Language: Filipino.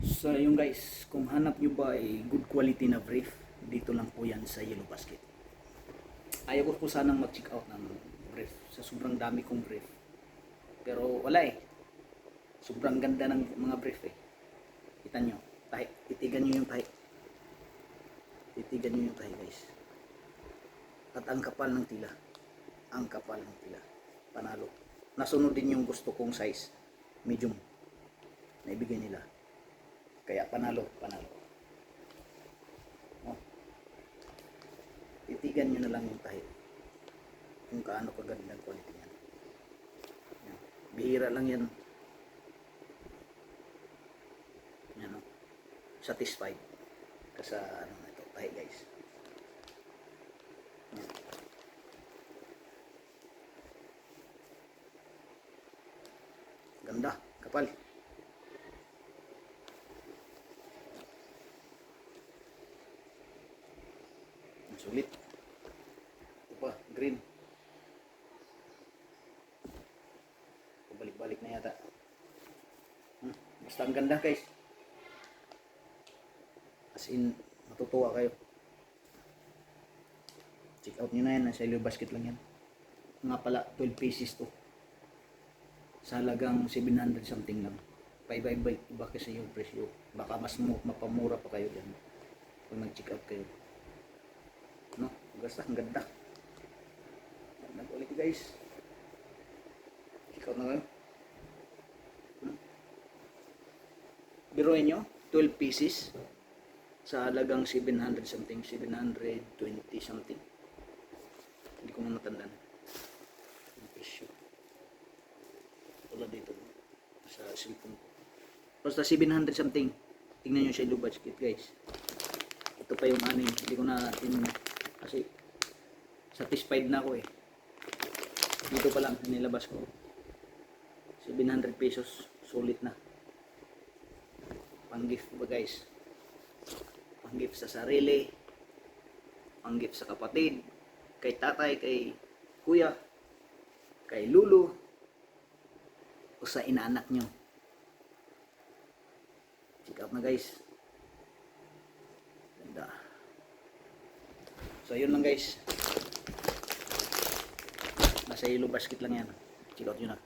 So yung guys, kung hanap nyo ba ay good quality na brief, dito lang po yan sa Yellow Basket. Ayaw ko po sanang mag-check out ng brief sa sobrang dami kong brief. Pero wala eh. Sobrang ganda ng mga brief eh. Kita nyo, tahi. Titigan nyo yung tahi. Titigan nyo yung tahi guys. At ang kapal ng tila. Ang kapal ng tila. Panalo. Nasunod din yung gusto kong size. Medium. Naibigay nila. Kaya panalo, panalo. Oh. Titigan nyo na lang yung tahi. Kung kaano kaganda ang quality niyan. Yan. Bihira lang yan. Yan o. Satisfied. Kasi ano na ito, tahi guys. Yan. Ganda, kapal. Sulit. Ito pa, green. Balik-balik na yata. Basta ang ganda guys. As in, matutuwa kayo. Check out nyo na yan. Nasa Yellow Basket lang yan. Nga pala, 12 pieces to. Sa halagang 700 something lang. Iba kasi yung presyo. Baka mas mapamura pa kayo dyan. Kung nag-check out kayo. No, basta ang ganda. Ganda ulit guys. Check out na kayo. Biruin nyo, 12 pieces sa halagang 700 something, 720 something. Hindi ko na matandaan ang presyo. Wala dito sa cellphone ko. Basta 700 something. Tingnan nyo sa Yellow Basket guys. Ito pa yung anim. Hindi ko na tinignan. Kasi satisfied na ako eh. Dito pa lang nilabas ko. 700 pesos. Sulit na. Pang-gift ba guys? Pang-gift sa sarili. Pang-gift sa kapatid. Kay tatay, kay kuya. Kay lulu. O sa inaanak nyo. Check out na guys. Ganda. So yun lang guys. Nasa Yellow Basket lang yan. Check out nyo na.